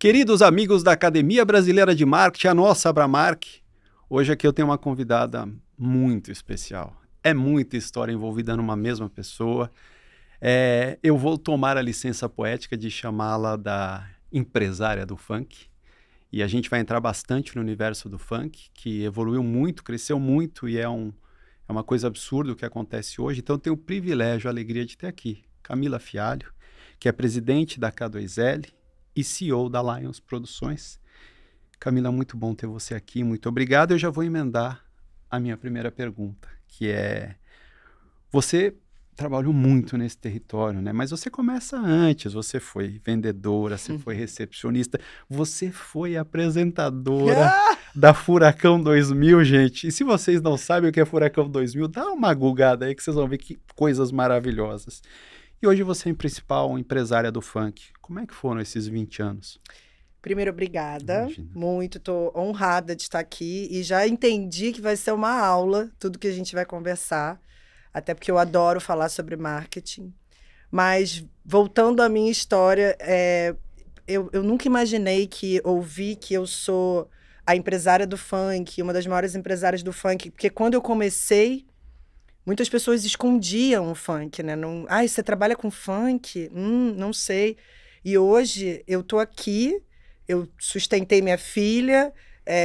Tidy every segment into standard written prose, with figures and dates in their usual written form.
Queridos amigos da Academia Brasileira de Marketing, a nossa Abramark, hoje aqui eu tenho uma convidada muito especial. É muita história envolvida numa mesma pessoa. Eu vou tomar a licença poética de chamá-la da empresária do funk. E a gente vai entrar bastante no universo do funk, que evoluiu muito, cresceu muito e é uma coisa absurda o que acontece hoje. Então eu tenho o privilégio, a alegria de ter aqui Camila Fialho, que é presidente da K2L e CEO da Lions Produções. Camila, muito bom ter você aqui, muito obrigado. Eu já vou emendar a minha primeira pergunta, que é: você trabalhou muito nesse território, né? Mas você começa antes, você foi vendedora, você foi recepcionista, você foi apresentadora da Furacão 2000, gente. E se vocês não sabem o que é Furacão 2000, dá uma googada aí que vocês vão ver que coisas maravilhosas. E hoje você é a principal empresária do funk. Como é que foram esses 20 anos? Primeiro, obrigada. Imagina. Muito, tô honrada de estar aqui e já entendi que vai ser uma aula, tudo que a gente vai conversar, até porque eu adoro falar sobre marketing. Mas, voltando à minha história, eu nunca imaginei que ouvi que eu sou a empresária do funk, uma das maiores empresárias do funk, porque quando eu comecei, muitas pessoas escondiam o funk, né? Não, você trabalha com funk? Não sei. E hoje eu tô aqui, eu sustentei minha filha,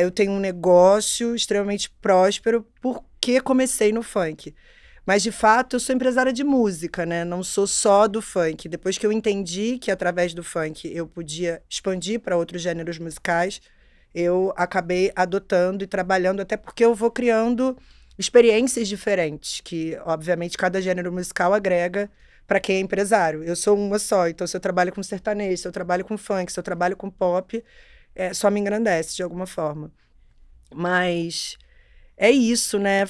eu tenho um negócio extremamente próspero porque comecei no funk. Mas, de fato, eu sou empresária de música, né? Não sou só do funk. Depois que eu entendi que, através do funk, eu podia expandir para outros gêneros musicais, eu acabei adotando e trabalhando, até porque eu vou criando experiências diferentes, que, obviamente, cada gênero musical agrega para quem é empresário. Eu sou uma só, então se eu trabalho com sertanejo, se eu trabalho com funk, se eu trabalho com pop, só me engrandece de alguma forma. Mas é isso, né?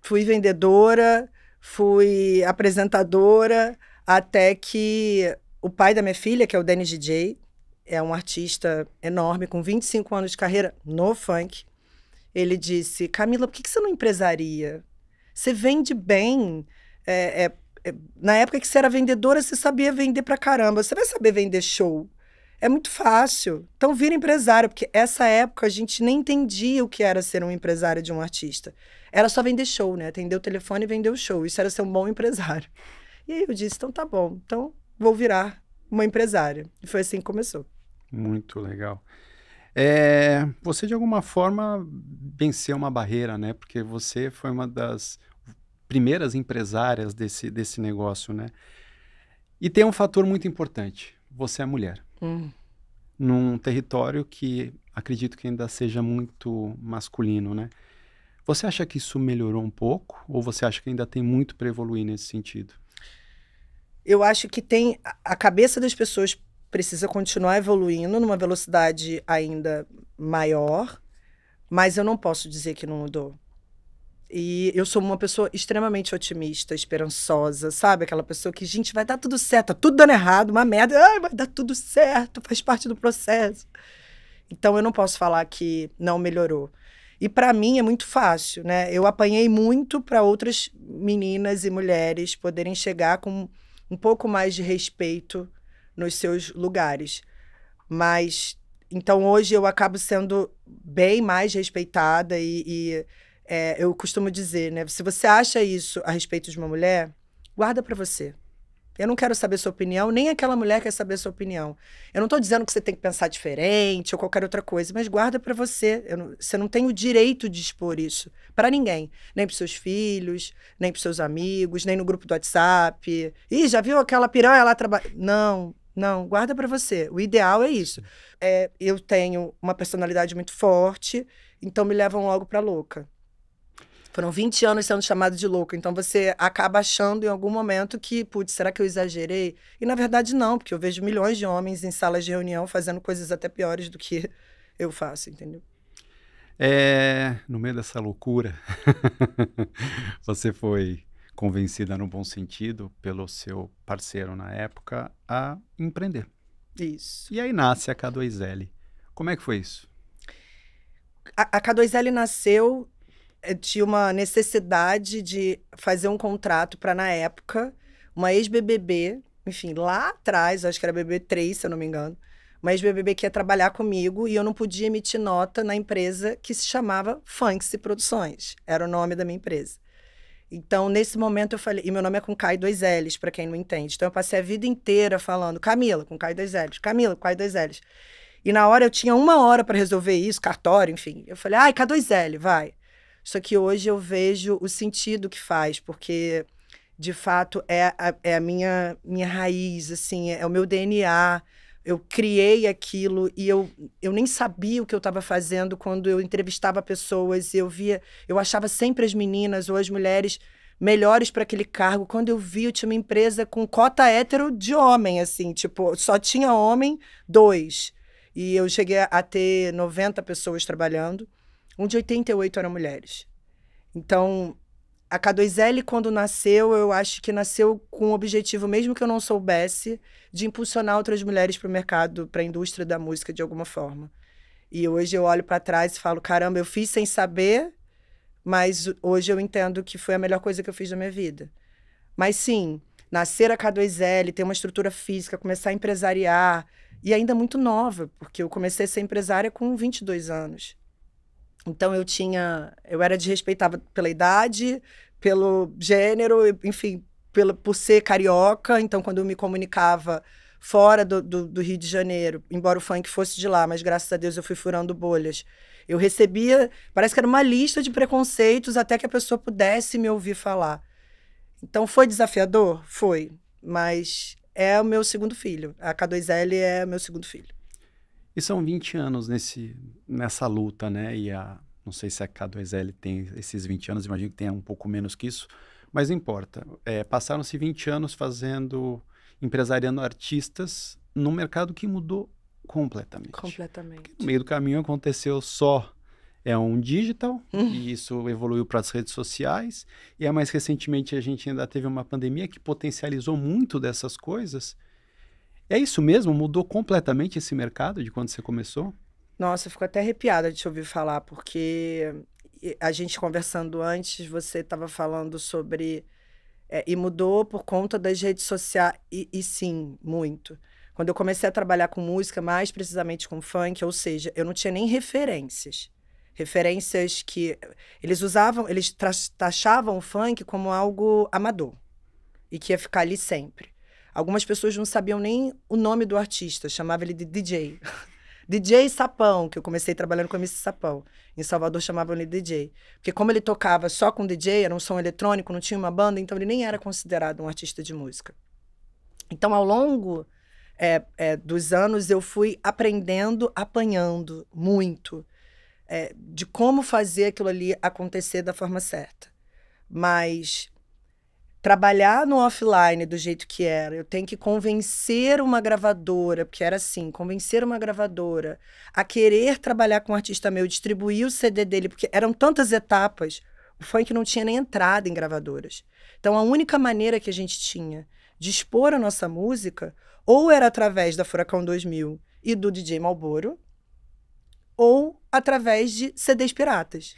Fui vendedora, fui apresentadora, até que o pai da minha filha, que é o Danny DJ, é um artista enorme, com 25 anos de carreira no funk. Ele disse: Camila, por que você não empresaria? Você vende bem. Na época que você era vendedora, você sabia vender pra caramba. Você vai saber vender show. É muito fácil. Então, vira empresária, porque essa época a gente nem entendia o que era ser um empresário de um artista. Era só vender show, né? Atender o telefone e vender o show. Isso era ser um bom empresário. E aí eu disse: então tá bom. Então, vou virar uma empresária. E foi assim que começou. Muito legal. Você, de alguma forma, venceu uma barreira, né? Porque você foi uma das primeiras empresárias desse negócio, né? E tem um fator muito importante. Você é mulher. Num território que acredito que ainda seja muito masculino, né? Você acha que isso melhorou um pouco? Ou você acha que ainda tem muito para evoluir nesse sentido? Eu acho que tem... A cabeça das pessoas precisa continuar evoluindo numa velocidade ainda maior, mas eu não posso dizer que não mudou. E eu sou uma pessoa extremamente otimista, esperançosa, sabe? Aquela pessoa que, gente, vai dar tudo certo, tá tudo dando errado, uma merda, vai dar tudo certo, faz parte do processo. Então eu não posso falar que não melhorou. E para mim é muito fácil, né? Eu apanhei muito para outras meninas e mulheres poderem chegar com um pouco mais de respeito nos seus lugares. Mas, então hoje eu acabo sendo bem mais respeitada eu costumo dizer, né? Se você acha isso a respeito de uma mulher, guarda para você. Eu não quero saber sua opinião, nem aquela mulher quer saber sua opinião. Eu não estou dizendo que você tem que pensar diferente ou qualquer outra coisa, mas guarda para você. Você não tem o direito de expor isso para ninguém. Nem para seus filhos, nem para seus amigos, nem no grupo do WhatsApp. Ih, já viu aquela piranha lá trabalhando? Não, guarda para você. O ideal é isso. Eu tenho uma personalidade muito forte, então me levam logo para louca. Foram 20 anos sendo chamado de louca. Então, você acaba achando em algum momento que, putz, será que eu exagerei? E, na verdade, não, porque eu vejo milhões de homens em salas de reunião fazendo coisas até piores do que eu faço, entendeu? No meio dessa loucura, você foi convencida, no bom sentido, pelo seu parceiro na época, a empreender. Isso. E aí nasce a K2L. Como é que foi isso? A K2L nasceu de uma necessidade de fazer um contrato para, na época, uma ex-BBB, enfim, lá atrás, acho que era BBB 3, se eu não me engano, uma ex-BBB que ia trabalhar comigo e eu não podia emitir nota na empresa que se chamava Funksy Produções. Era o nome da minha empresa. Então, nesse momento eu falei... E meu nome é com K e 2 L's, para quem não entende. Então, eu passei a vida inteira falando Camila, com K e 2 L's. Camila, com K e 2 L's. E na hora, eu tinha 1 hora para resolver isso, cartório, enfim. Eu falei, ai, K2L, vai. Só que hoje eu vejo o sentido que faz, porque, de fato, é a minha raiz, assim, é o meu DNA. Eu criei aquilo e eu nem sabia o que eu estava fazendo quando eu entrevistava pessoas e eu achava sempre as meninas ou as mulheres melhores para aquele cargo. Quando eu vi, eu tinha uma empresa com cota hétero de homem, assim, tipo, só tinha homem, 2. E eu cheguei a ter 90 pessoas trabalhando, onde 88 eram mulheres. Então, a K2L, quando nasceu, eu acho que nasceu com o objetivo, mesmo que eu não soubesse, de impulsionar outras mulheres para o mercado, para a indústria da música, de alguma forma. E hoje eu olho para trás e falo, caramba, eu fiz sem saber, mas hoje eu entendo que foi a melhor coisa que eu fiz na minha vida. Mas sim, nascer a K2L, ter uma estrutura física, começar a empresariar, e ainda muito nova, porque eu comecei a ser empresária com 22 anos. Então eu era desrespeitada pela idade, pelo gênero, enfim, por ser carioca. Então, quando eu me comunicava fora do Rio de Janeiro, embora o funk fosse de lá, mas graças a Deus eu fui furando bolhas, eu recebia, parece que era uma lista de preconceitos até que a pessoa pudesse me ouvir falar. Então, foi desafiador? Foi, mas é o meu segundo filho. A K2L é o meu segundo filho. E são 20 anos nessa luta, né? Não sei se a K2L tem esses 20 anos, imagino que tenha um pouco menos que isso, mas não importa. Passaram-se 20 anos empresariando artistas num mercado que mudou completamente. Completamente. Porque no meio do caminho aconteceu um digital, e isso evoluiu para as redes sociais, e mais recentemente a gente ainda teve uma pandemia que potencializou muito dessas coisas. É isso mesmo? Mudou completamente esse mercado de quando você começou? Nossa, eu fico até arrepiada de te ouvir falar, porque a gente conversando antes, você estava falando sobre... e mudou por conta das redes sociais, e sim, muito. Quando eu comecei a trabalhar com música, mais precisamente com funk, ou seja, eu não tinha nem referências. Referências que eles taxavam o funk como algo amador e que ia ficar ali sempre. Algumas pessoas não sabiam nem o nome do artista, chamava ele de DJ. DJ Sapão, que eu comecei trabalhando com a MC Sapão. Em Salvador chamavam ele de DJ. Porque como ele tocava só com DJ, era um som eletrônico, não tinha uma banda, então ele nem era considerado um artista de música. Então, ao longo dos anos, eu fui aprendendo, apanhando muito, de como fazer aquilo ali acontecer da forma certa. Mas trabalhar no offline do jeito que era, eu tenho que convencer uma gravadora, porque era assim, convencer uma gravadora a querer trabalhar com um artista meu, distribuir o CD dele, porque eram tantas etapas, o funk não tinha nem entrada em gravadoras. Então, a única maneira que a gente tinha de expor a nossa música, ou era através da Furacão 2000 e do DJ Malboro, ou através de CDs piratas.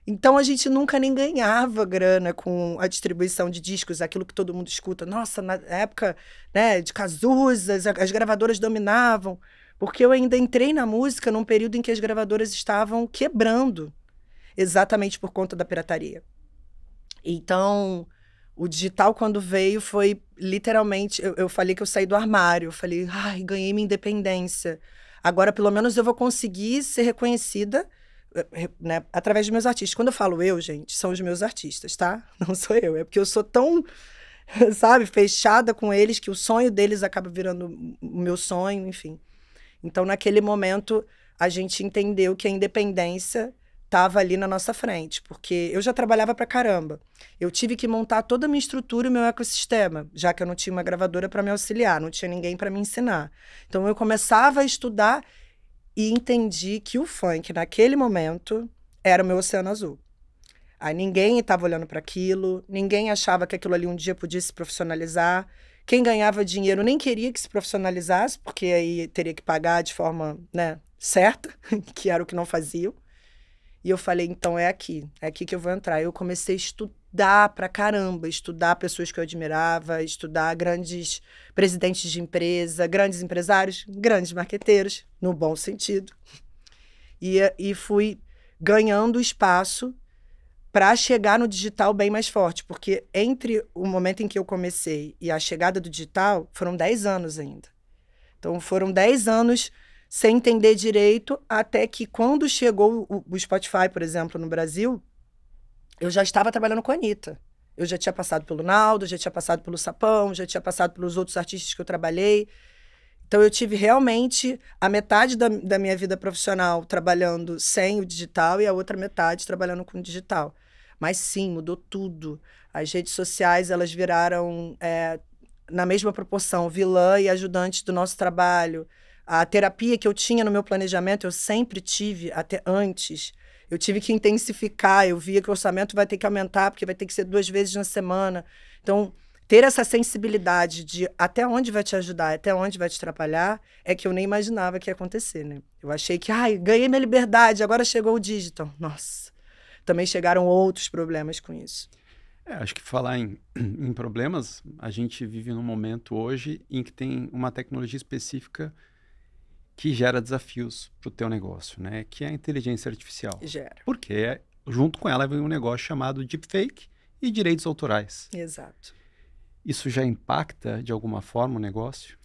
Então, a gente nunca nem ganhava grana com a distribuição de discos, aquilo que todo mundo escuta. Nossa, na época, né, de Cazuza, as gravadoras dominavam, porque eu ainda entrei na música num período em que as gravadoras estavam quebrando, exatamente por conta da pirataria. Então, o digital, quando veio, foi literalmente... Eu falei que eu saí do armário, eu falei, ai, ganhei minha independência. Agora, pelo menos, eu vou conseguir ser reconhecida, né, através dos meus artistas. Quando eu falo eu, gente, são os meus artistas, tá? Não sou eu. É porque eu sou tão, sabe, fechada com eles que o sonho deles acaba virando o meu sonho, enfim. Então, naquele momento, a gente entendeu que a independência estava ali na nossa frente, porque eu já trabalhava pra caramba. Eu tive que montar toda a minha estrutura e o meu ecossistema, já que eu não tinha uma gravadora para me auxiliar, não tinha ninguém para me ensinar. Então, eu começava a estudar e entendi que o funk, naquele momento, era o meu oceano azul. Aí ninguém estava olhando para aquilo, ninguém achava que aquilo ali um dia podia se profissionalizar. Quem ganhava dinheiro nem queria que se profissionalizasse, porque aí teria que pagar de forma, né, certa, que era o que não faziam. E eu falei, então é aqui que eu vou entrar. Eu comecei a estudar estudar pra caramba, estudar pessoas que eu admirava, estudar grandes presidentes de empresa, grandes empresários, grandes marqueteiros, no bom sentido. E fui ganhando espaço para chegar no digital bem mais forte, porque entre o momento em que eu comecei e a chegada do digital, foram 10 anos ainda. Então, foram 10 anos sem entender direito, até que quando chegou o Spotify, por exemplo, no Brasil, eu já estava trabalhando com a Anitta. Eu já tinha passado pelo Naldo, já tinha passado pelo Sapão, já tinha passado pelos outros artistas que eu trabalhei. Então, eu tive realmente a metade da minha vida profissional trabalhando sem o digital e a outra metade trabalhando com o digital. Mas sim, mudou tudo. As redes sociais, elas viraram, na mesma proporção, vilã e ajudante do nosso trabalho. A terapia que eu tinha no meu planejamento, eu sempre tive, até antes. Eu tive que intensificar, eu via que o orçamento vai ter que aumentar, porque vai ter que ser 2 vezes na semana. Então, ter essa sensibilidade de até onde vai te ajudar, até onde vai te atrapalhar, é que eu nem imaginava que ia acontecer, né? Eu achei que, ganhei minha liberdade, agora chegou o digital. Nossa, também chegaram outros problemas com isso. Acho que falar em problemas, a gente vive num momento hoje em que tem uma tecnologia específica que gera desafios para o teu negócio, né? Que é a inteligência artificial. Gera. Porque junto com ela vem um negócio chamado deepfake e direitos autorais. Exato. Isso já impacta de alguma forma o negócio?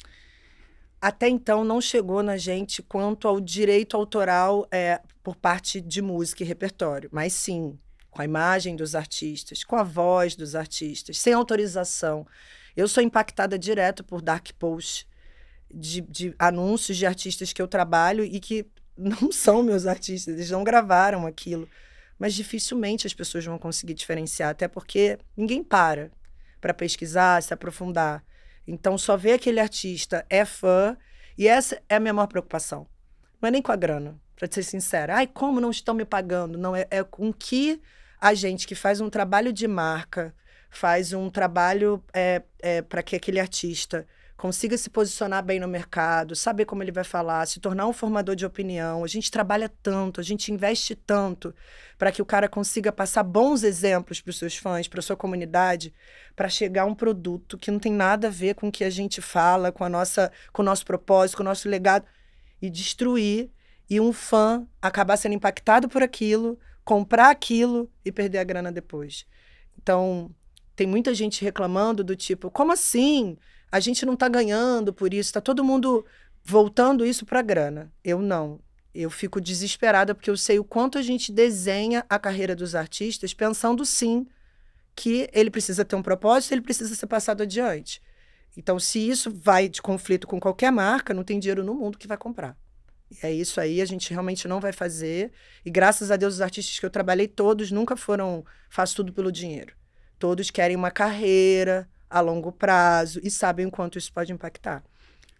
Até então não chegou na gente quanto ao direito autoral por parte de música e repertório, mas sim, com a imagem dos artistas, com a voz dos artistas, sem autorização. Eu sou impactada direto por dark posts de anúncios de artistas que eu trabalho e que não são meus artistas, eles não gravaram aquilo. Mas dificilmente as pessoas vão conseguir diferenciar, até porque ninguém para pesquisar, se aprofundar. Então, só ver aquele artista é fã, e essa é a minha maior preocupação. Não é nem com a grana, para ser sincera. Como não estão me pagando? Não, é com que a gente que faz um trabalho de marca, faz um trabalho para que aquele artista consiga se posicionar bem no mercado, saber como ele vai falar, se tornar um formador de opinião. A gente trabalha tanto, a gente investe tanto para que o cara consiga passar bons exemplos para os seus fãs, para a sua comunidade, para chegar a um produto que não tem nada a ver com o que a gente fala, com o nosso propósito, com o nosso legado, e destruir, e um fã acabar sendo impactado por aquilo, comprar aquilo e perder a grana depois. Então, tem muita gente reclamando do tipo, como assim? A gente não está ganhando por isso, está todo mundo voltando isso para a grana. Eu não. Eu fico desesperada porque eu sei o quanto a gente desenha a carreira dos artistas pensando, sim, que ele precisa ter um propósito, ele precisa ser passado adiante. Então, se isso vai de conflito com qualquer marca, não tem dinheiro no mundo que vai comprar. E é isso aí, a gente realmente não vai fazer. E graças a Deus, os artistas que eu trabalhei, todos nunca foram, faço tudo pelo dinheiro. Todos querem uma carreira a longo prazo e sabem o quanto isso pode impactar.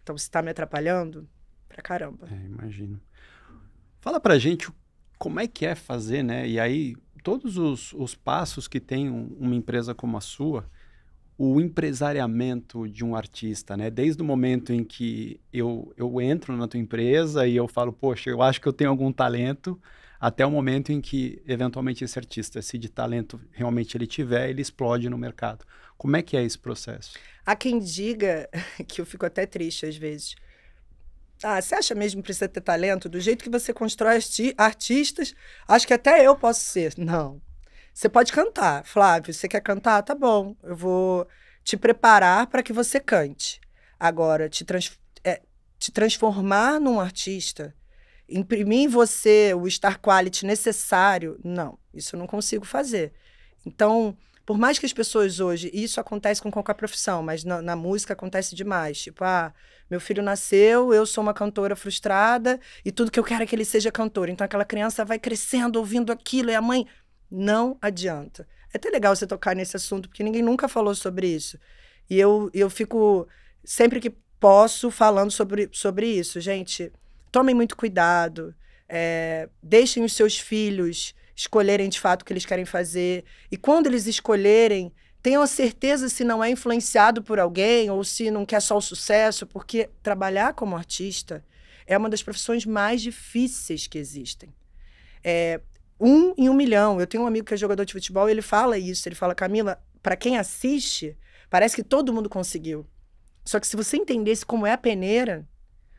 Então, se está me atrapalhando, pra caramba. Imagino. Fala pra gente como é que é fazer, né? E aí, todos os passos que tem uma empresa como a sua, o empresariamento de um artista, né? Desde o momento em que eu entro na tua empresa e eu falo, poxa, eu acho que eu tenho algum talento, até o momento em que, eventualmente, esse artista, se de talento realmente ele tiver, ele explode no mercado. Como é que é esse processo? Há quem diga, que eu fico até triste às vezes, você acha mesmo que precisa ter talento? Do jeito que você constrói artistas, acho que até eu posso ser. Não. Você pode cantar. Flávio, você quer cantar? Tá bom. Eu vou te preparar para que você cante. Agora, te transformar num artista, imprimir em você o star quality necessário, não. Isso eu não consigo fazer. Então, por mais que as pessoas hoje, isso acontece com qualquer profissão, mas na música acontece demais. Tipo, meu filho nasceu, eu sou uma cantora frustrada e tudo que eu quero é que ele seja cantor. Então aquela criança vai crescendo, ouvindo aquilo, e a mãe... Não adianta. É até legal você tocar nesse assunto, porque ninguém nunca falou sobre isso. E eu fico, sempre que posso, falando sobre isso. Gente, tomem muito cuidado, deixem os seus filhos escolherem de fato o que eles querem fazer. E quando eles escolherem, tenham a certeza se não é influenciado por alguém ou se não quer só o sucesso, porque trabalhar como artista é uma das profissões mais difíceis que existem. 1 em 1 milhão. Eu tenho um amigo que é jogador de futebol e ele fala isso. Ele fala, Camila, para quem assiste, parece que todo mundo conseguiu. Só que se você entendesse como é a peneira,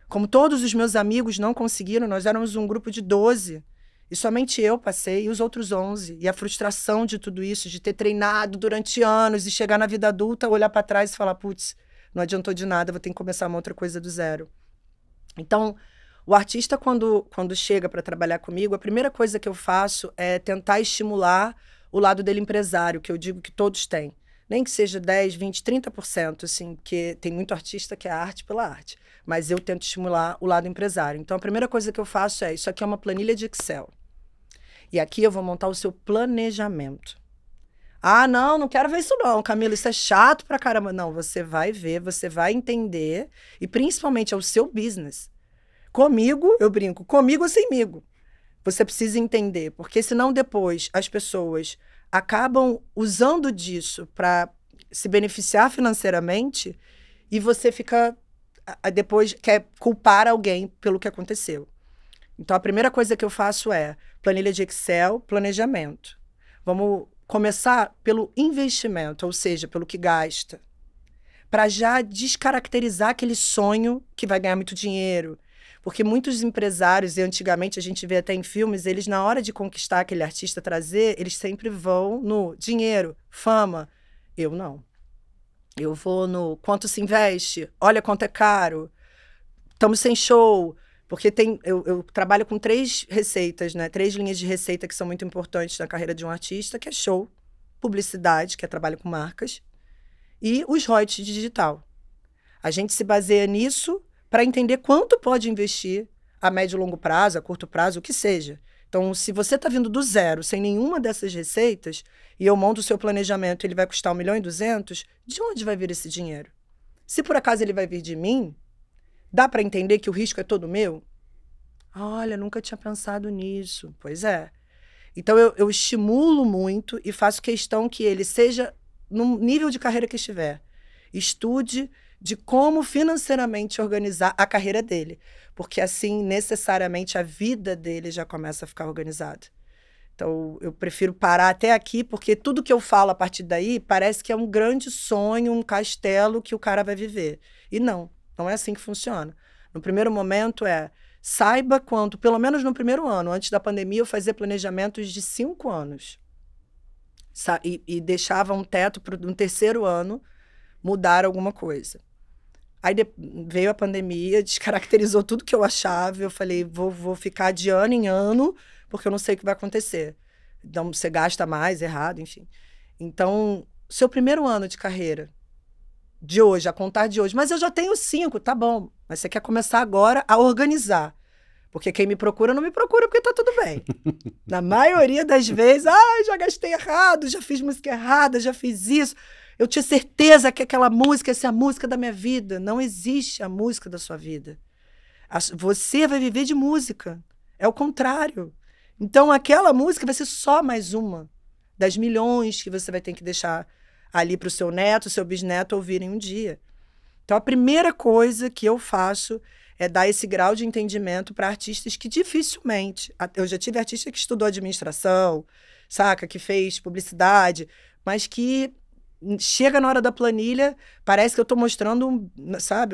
como todos os meus amigos não conseguiram, nós éramos um grupo de 12. E somente eu passei, e os outros 11. E a frustração de tudo isso, de ter treinado durante anos e chegar na vida adulta, olhar para trás e falar, putz, não adiantou de nada, vou ter que começar uma outra coisa do zero. Então, o artista, quando chega para trabalhar comigo, a primeira coisa que eu faço é tentar estimular o lado dele empresário, que eu digo que todos têm. Nem que seja 10, 20, 30%, assim, porque tem muito artista que é arte pela arte. Mas eu tento estimular o lado empresário. Então, a primeira coisa que eu faço é, isso aqui é uma planilha de Excel. E aqui eu vou montar o seu planejamento. Ah, não quero ver isso não, Camila, isso é chato pra caramba. Não, você vai ver, você vai entender, e principalmente é o seu business. Comigo, eu brinco, comigo ou semigo. Você precisa entender, porque senão depois as pessoas acabam usando disso para se beneficiar financeiramente e você fica, depois quer culpar alguém pelo que aconteceu. Então, a primeira coisa que eu faço é planilha de Excel, planejamento. Vamos começar pelo investimento, ou seja, pelo que gasta, para já descaracterizar aquele sonho que vai ganhar muito dinheiro. Porque muitos empresários, e antigamente a gente vê até em filmes, eles na hora de conquistar aquele artista, trazer, eles sempre vão no dinheiro, fama. Eu não. Eu vou no quanto se investe, olha quanto é caro, estamos sem show. Porque eu trabalho com 3 receitas, né? 3 linhas de receita que são muito importantes na carreira de um artista, que é show, publicidade, que é trabalho com marcas, e os royalties digital. A gente se baseia nisso para entender quanto pode investir a médio e longo prazo, a curto prazo, o que seja. Então, se você está vindo do zero, sem nenhuma dessas receitas, e eu monto o seu planejamento, ele vai custar 1.200.000, de onde vai vir esse dinheiro? Se por acaso ele vai vir de mim, dá para entender que o risco é todo meu? Olha, nunca tinha pensado nisso. Pois é. Então, eu estimulo muito e faço questão que ele seja no nível de carreira que estiver. Estude de como financeiramente organizar a carreira dele. Porque assim, necessariamente, a vida dele já começa a ficar organizada. Então, eu prefiro parar até aqui, porque tudo que eu falo a partir daí parece que é um grande sonho, um castelo que o cara vai viver. E não é assim que funciona. No primeiro momento saiba quanto, pelo menos no primeiro ano, antes da pandemia, eu fazia planejamentos de 5 anos. E deixava um teto para no terceiro ano mudar alguma coisa. Aí veio a pandemia, descaracterizou tudo que eu achava. Eu falei, vou ficar de ano em ano, porque eu não sei o que vai acontecer. Então, você gasta mais, errado, enfim. Então, seu primeiro ano de carreira, de hoje, a contar de hoje. Mas eu já tenho 5, tá bom. Mas você quer começar agora a organizar. Porque quem me procura não me procura porque tá tudo bem. Na maioria das vezes, já gastei errado, já fiz música errada, já fiz isso. Eu tinha certeza que aquela música ia ser a música da minha vida. Não existe a música da sua vida. Você vai viver de música. É o contrário. Então, aquela música vai ser só mais uma das milhões que você vai ter que deixar ali para o seu neto, seu bisneto ouvirem um dia. Então, a primeira coisa que eu faço é dar esse grau de entendimento para artistas que dificilmente... Eu já tive artista que estudou administração, saca? Que fez publicidade, mas que chega na hora da planilha, parece que eu estou mostrando, um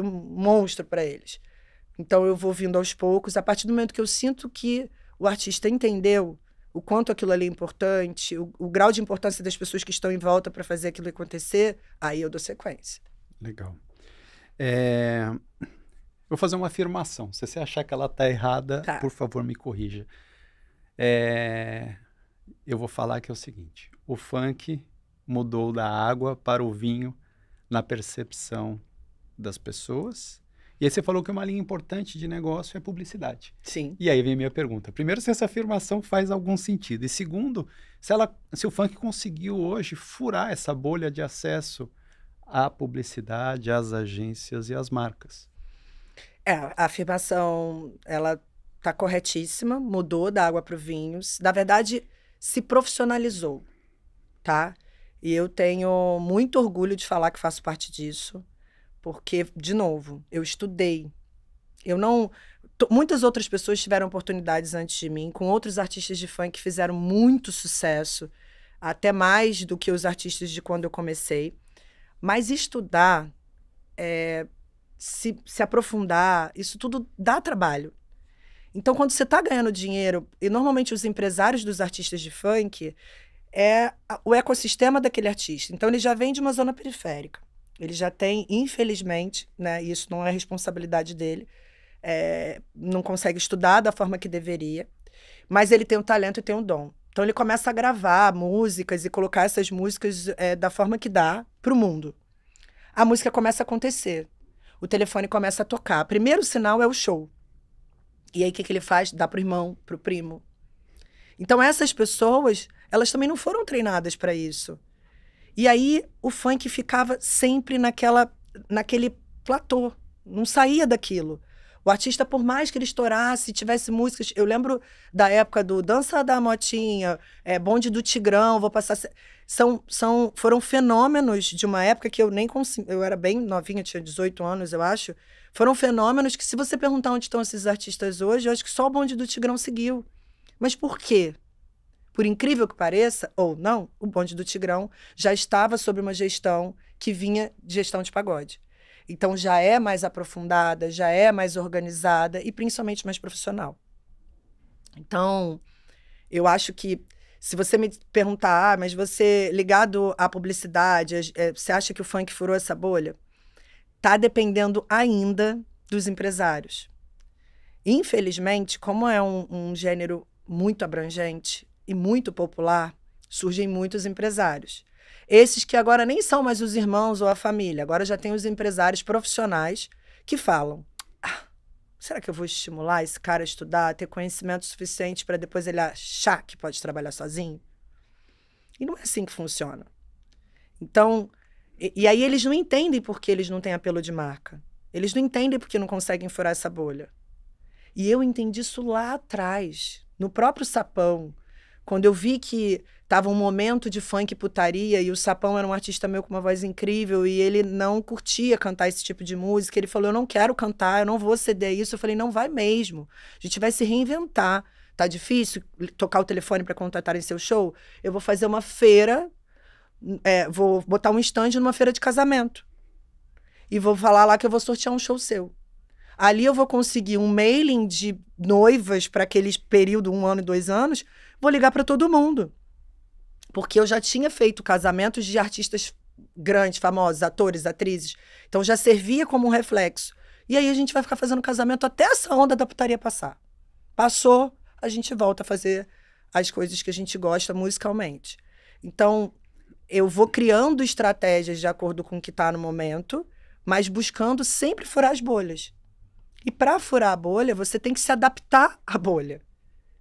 monstro para eles. Então, eu vou vindo aos poucos. A partir do momento que eu sinto que o artista entendeu o quanto aquilo ali é importante, o grau de importância das pessoas que estão em volta para fazer aquilo acontecer, aí eu dou sequência. Legal. Vou fazer uma afirmação. Se você achar que ela está errada, por favor, me corrija. Eu vou falar que é o seguinte. O funk mudou da água para o vinho na percepção das pessoas. E aí você falou que uma linha importante de negócio é publicidade. Sim. E aí vem a minha pergunta. Primeiro, se essa afirmação faz algum sentido. E segundo, se o funk conseguiu hoje furar essa bolha de acesso à publicidade, às agências e às marcas. A afirmação, ela está corretíssima, mudou da água para o vinho. Na verdade, se profissionalizou, tá? E eu tenho muito orgulho de falar que faço parte disso, porque, de novo, eu estudei. Eu não... Muitas outras pessoas tiveram oportunidades antes de mim, com outros artistas de funk que fizeram muito sucesso, até mais do que os artistas de quando eu comecei. Mas estudar, se aprofundar, isso tudo dá trabalho. Então, quando você está ganhando dinheiro, e normalmente os empresários dos artistas de funk é o ecossistema daquele artista. Então, ele já vem de uma zona periférica. Ele já tem, infelizmente, né, isso não é responsabilidade dele, não consegue estudar da forma que deveria, mas ele tem um talento e tem um dom. Então, ele começa a gravar músicas e colocar essas músicas da forma que dá para o mundo. A música começa a acontecer. O telefone começa a tocar. Primeiro sinal é o show. E aí, o que ele faz? Dá pro irmão, pro primo. Então, essas pessoas, elas também não foram treinadas para isso. E aí, o funk ficava sempre naquele platô. Não saía daquilo. O artista, por mais que ele estourasse, tivesse músicas... Eu lembro da época do Dança da Motinha, Bonde do Tigrão, Vou Passar... Foram fenômenos de uma época que eu nem consegui... Eu era bem novinha, tinha 18 anos, eu acho. Foram fenômenos que, se você perguntar onde estão esses artistas hoje, eu acho que só o Bonde do Tigrão seguiu. Mas por quê? Por incrível que pareça, ou não, o Bonde do Tigrão já estava sob uma gestão que vinha de gestão de pagode. Então, já é mais aprofundada, já é mais organizada e, principalmente, mais profissional. Então, eu acho que, se você me perguntar, mas você, ligado à publicidade, você acha que o funk furou essa bolha? Está dependendo ainda dos empresários. Infelizmente, como é um gênero muito abrangente e muito popular, surgem muitos empresários. Esses que agora nem são mais os irmãos ou a família, agora já tem os empresários profissionais que falam: será que eu vou estimular esse cara a estudar, a ter conhecimento suficiente para depois ele achar que pode trabalhar sozinho? E não é assim que funciona. Então, e aí eles não entendem por que eles não têm apelo de marca. Eles não entendem por que não conseguem furar essa bolha. E eu entendi isso lá atrás, no próprio Sapão, quando eu vi que estava um momento de funk e putaria, e o Sapão era um artista meu com uma voz incrível, e ele não curtia cantar esse tipo de música. Ele falou: eu não quero cantar, eu não vou ceder isso. Eu falei: não vai mesmo. A gente vai se reinventar. Tá difícil tocar o telefone para contratar em seu show? Eu vou fazer uma feira, vou botar um stand numa feira de casamento. E vou falar lá que eu vou sortear um show seu. Ali eu vou conseguir um mailing de noivas para aquele período, 1 ano e 2 anos, vou ligar para todo mundo. Porque eu já tinha feito casamentos de artistas grandes, famosos, atores, atrizes. Então já servia como um reflexo. E aí a gente vai ficar fazendo casamento até essa onda da putaria passar. Passou, a gente volta a fazer as coisas que a gente gosta musicalmente. Então, eu vou criando estratégias de acordo com o que está no momento, mas buscando sempre furar as bolhas. E para furar a bolha, você tem que se adaptar à bolha.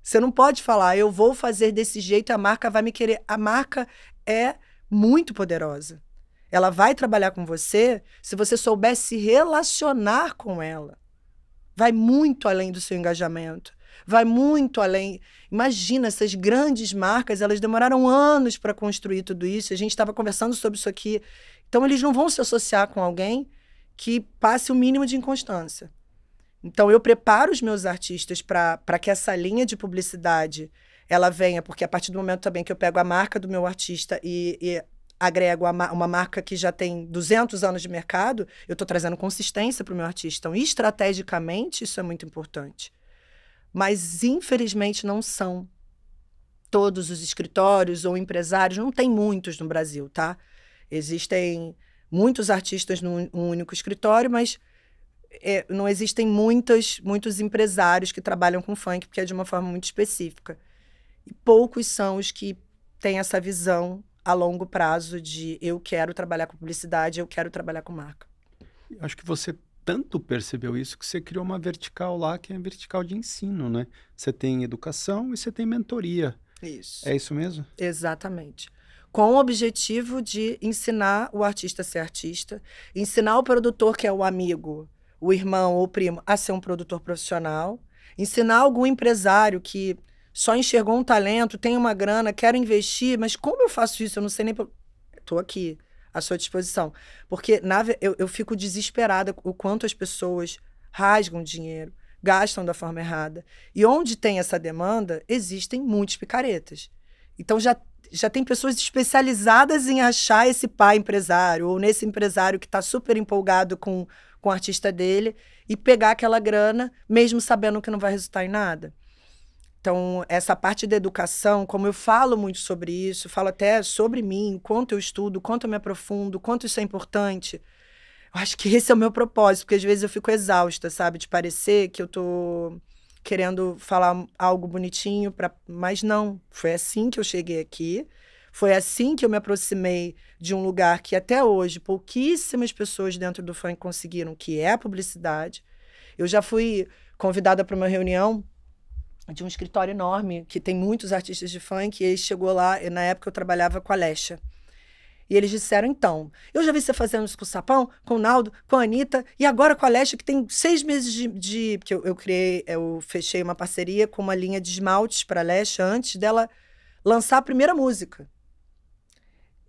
Você não pode falar: eu vou fazer desse jeito e a marca vai me querer. A marca é muito poderosa. Ela vai trabalhar com você se você souber se relacionar com ela. Vai muito além do seu engajamento. Vai muito além. Imagina, essas grandes marcas, elas demoraram anos para construir tudo isso. A gente estava conversando sobre isso aqui. Então, eles não vão se associar com alguém que passe o mínimo de inconstância. Então, eu preparo os meus artistas para que essa linha de publicidade ela venha, porque a partir do momento também que eu pego a marca do meu artista e agrego uma marca que já tem 200 anos de mercado, eu estou trazendo consistência para o meu artista. Então, estrategicamente, isso é muito importante. Mas, infelizmente, não são todos os escritórios ou empresários, não tem muitos no Brasil, tá? Existem muitos artistas num único escritório, mas não existem muitos empresários que trabalham com funk, porque é de uma forma muito específica. E poucos são os que têm essa visão a longo prazo de: eu quero trabalhar com publicidade, eu quero trabalhar com marca. Acho que você tanto percebeu isso que você criou uma vertical lá, que é a vertical de ensino, né? Você tem educação e você tem mentoria. Isso. É isso mesmo? Exatamente. Com o objetivo de ensinar o artista a ser artista, ensinar o produtor, que é o amigo, o irmão ou o primo, a ser um produtor profissional, ensinar algum empresário que só enxergou um talento, tem uma grana, quero investir, mas como eu faço isso? Eu não sei nem... Estou aqui, à sua disposição. Porque eu fico desesperada o quanto as pessoas rasgam dinheiro, gastam da forma errada. E onde tem essa demanda, existem muitos picaretas. Então já tem pessoas especializadas em achar esse pai empresário, ou nesse empresário que está super empolgado com o artista dele, e pegar aquela grana, mesmo sabendo que não vai resultar em nada. Então, essa parte da educação, como eu falo muito sobre isso, falo até sobre mim, o quanto eu estudo, o quanto eu me aprofundo, o quanto isso é importante, eu acho que esse é o meu propósito, porque às vezes eu fico exausta, sabe? De parecer que eu tô querendo falar algo bonitinho, mas não. Foi assim que eu cheguei aqui, foi assim que eu me aproximei de um lugar que até hoje pouquíssimas pessoas dentro do funk conseguiram, que é a publicidade. Eu já fui convidada para uma reunião de um escritório enorme, que tem muitos artistas de funk, e ele chegou lá, e na época eu trabalhava com a Alexa. E eles disseram, então, eu já vi você fazendo isso com o Sapão, com o Naldo, com a Anitta, e agora com a Alexa, que tem 6 meses porque eu fechei uma parceria com uma linha de esmaltes para a Alexa antes dela lançar a primeira música.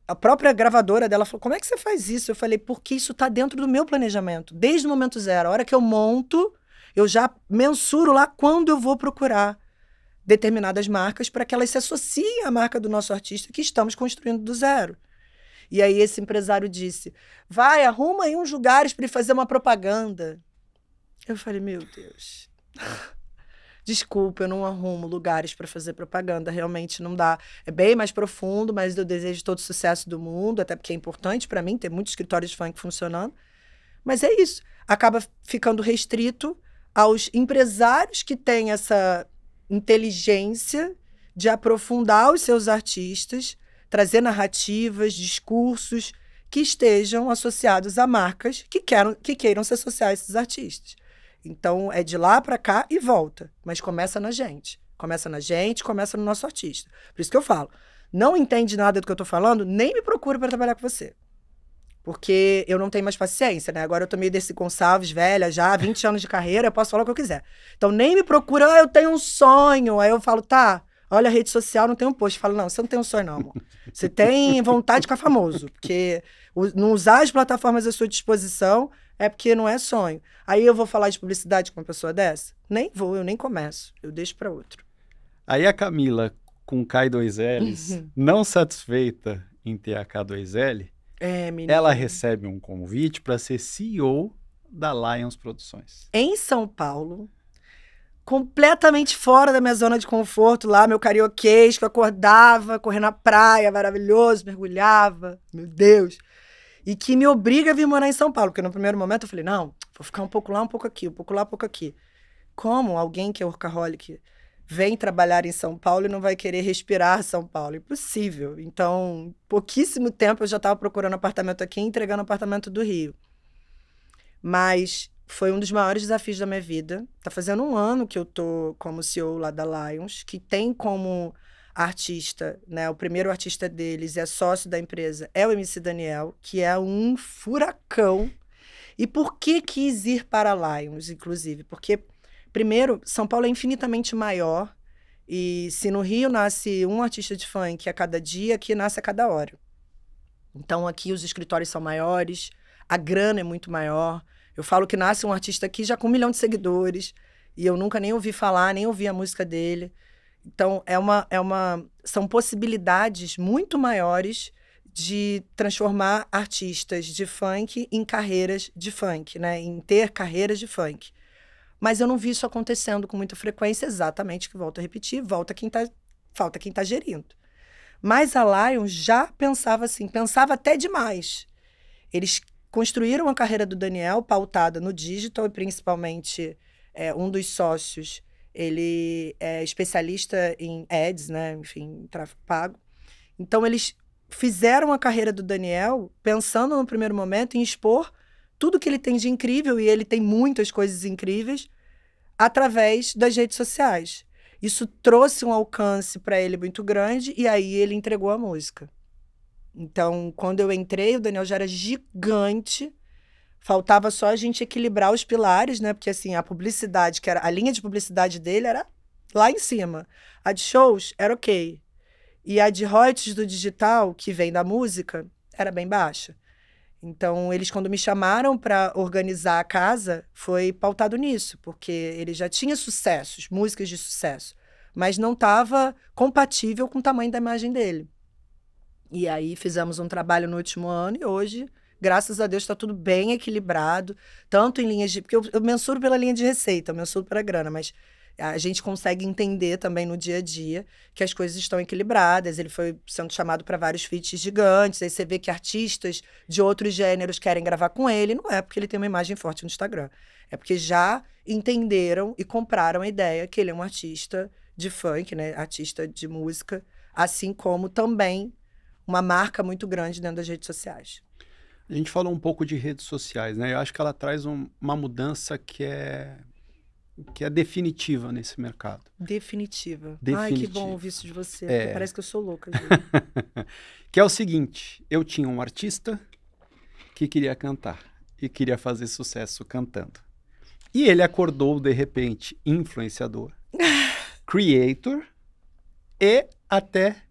A própria gravadora dela falou, como é que você faz isso? Eu falei, porque isso está dentro do meu planejamento, desde o momento zero. A hora que eu monto, eu já mensuro lá quando eu vou procurar determinadas marcas para que elas se associem à marca do nosso artista que estamos construindo do zero. E aí esse empresário disse, vai, arruma aí uns lugares para ele fazer uma propaganda. Eu falei, meu Deus, desculpa, eu não arrumo lugares para fazer propaganda, realmente não dá. É bem mais profundo, mas eu desejo todo o sucesso do mundo, até porque é importante para mim ter muitos escritórios de funk funcionando. Mas é isso, acaba ficando restrito aos empresários que têm essa inteligência de aprofundar os seus artistas, trazer narrativas, discursos que estejam associados a marcas que queiram se associar a esses artistas. Então, é de lá para cá e volta. Mas começa na gente. Começa na gente, começa no nosso artista. Por isso que eu falo, não entende nada do que eu estou falando, nem me procure para trabalhar com você. Porque eu não tenho mais paciência, né? Agora eu tô meio Dercy Gonçalves, velha já, 20 anos de carreira, eu posso falar o que eu quiser. Então, nem me procura, eu tenho um sonho. Aí eu falo, tá, olha a rede social, não tem um post. Eu falo, não, você não tem um sonho não, amor. Você tem vontade de ficar famoso. Porque não usar as plataformas à sua disposição é porque não é sonho. Aí eu vou falar de publicidade com uma pessoa dessa? Nem vou, eu nem começo. Eu deixo para outro. Aí a Camila, com K2Ls, não satisfeita em ter a K2L, ela recebe um convite para ser CEO da Lions Produções. Em São Paulo, completamente fora da minha zona de conforto lá, meu carioquês, que eu acordava, correndo na praia, maravilhoso, mergulhava, meu Deus. E que me obriga a vir morar em São Paulo, porque no primeiro momento eu falei, não, vou ficar um pouco lá, um pouco aqui, um pouco lá, um pouco aqui. Como alguém que é workaholic vem trabalhar em São Paulo e não vai querer respirar São Paulo? Impossível. Então, pouquíssimo tempo eu já estava procurando apartamento aqui e entregando apartamento do Rio. Mas foi um dos maiores desafios da minha vida. Tá fazendo 1 ano que eu tô como CEO lá da Lions, que tem como artista, né, o primeiro artista deles é sócio da empresa, é o MC Daniel, que é um furacão. E por que quis ir para a Lions, inclusive? Porque, primeiro, São Paulo é infinitamente maior, e se no Rio nasce um artista de funk a cada dia, aqui nasce a cada hora. Então, aqui os escritórios são maiores, a grana é muito maior. Eu falo que nasce um artista aqui já com 1 milhão de seguidores, e eu nunca nem ouvi falar, nem ouvi a música dele. Então, são possibilidades muito maiores de transformar artistas de funk em carreiras de funk, né? Em ter carreiras de funk. Mas eu não vi isso acontecendo com muita frequência, exatamente, que volto a repetir, falta quem tá gerindo. Mas a Lions já pensava assim, pensava até demais. Eles construíram a carreira do Daniel pautada no digital, e principalmente um dos sócios, ele é especialista em ads, né? Enfim, em tráfego pago. Então, eles fizeram a carreira do Daniel pensando no primeiro momento em expor tudo que ele tem de incrível, e ele tem muitas coisas incríveis, através das redes sociais. Isso trouxe um alcance para ele muito grande, e aí ele entregou a música. Então, quando eu entrei, o Daniel já era gigante, faltava só a gente equilibrar os pilares, né? Porque, assim, a publicidade, que era a linha de publicidade dele era lá em cima. A de shows era ok. E a de royalties do digital, que vem da música, era bem baixa. Então, eles, quando me chamaram para organizar a casa, foi pautado nisso, porque ele já tinha sucessos, músicas de sucesso, mas não estava compatível com o tamanho da imagem dele. E aí fizemos um trabalho no último ano e hoje, graças a Deus, está tudo bem equilibrado, tanto em linhas de... Porque eu mensuro pela linha de receita, eu mensuro pela grana, mas a gente consegue entender também no dia a dia que as coisas estão equilibradas. Ele foi sendo chamado para vários feats gigantes, aí você vê que artistas de outros gêneros querem gravar com ele, não é porque ele tem uma imagem forte no Instagram, é porque já entenderam e compraram a ideia que ele é um artista de funk, né? Artista de música, assim como também uma marca muito grande dentro das redes sociais. A gente falou um pouco de redes sociais, né? Eu acho que ela traz uma mudança que é definitiva nesse mercado. Definitiva. Ai, Definitiva. que bom ouvir isso de você, É. porque parece que eu sou louca, Júlia. Que é o seguinte, eu tinha um artista que queria cantar e queria fazer sucesso cantando. E ele acordou, de repente, influenciador, creator e até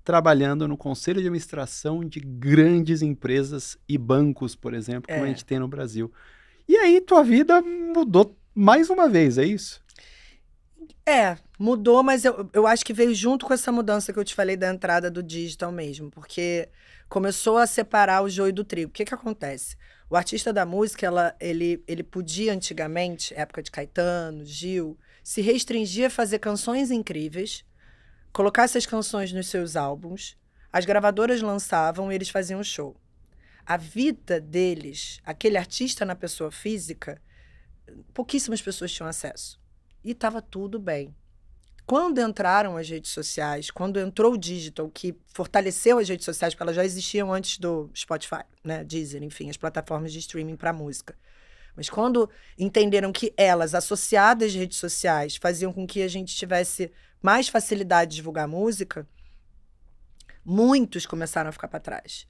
trabalhando no conselho de administração de grandes empresas e bancos, por exemplo, como a gente tem no Brasil. E aí tua vida mudou mais uma vez, é isso? Mudou, mas eu acho que veio junto com essa mudança que eu te falei da entrada do digital mesmo, porque começou a separar o joio do trigo. O que acontece? O artista da música, ele podia antigamente, época de Caetano, Gil, se restringir a fazer canções incríveis, colocar essas canções nos seus álbuns, as gravadoras lançavam e eles faziam show. A vida deles, aquele artista na pessoa física, pouquíssimas pessoas tinham acesso. E estava tudo bem. Quando entraram as redes sociais, quando entrou o digital, que fortaleceu as redes sociais, porque elas já existiam antes do Spotify, né, Deezer, enfim, as plataformas de streaming para música. Mas quando entenderam que elas, associadas às redes sociais, faziam com que a gente tivesse mais facilidade de divulgar música, muitos começaram a ficar para trás.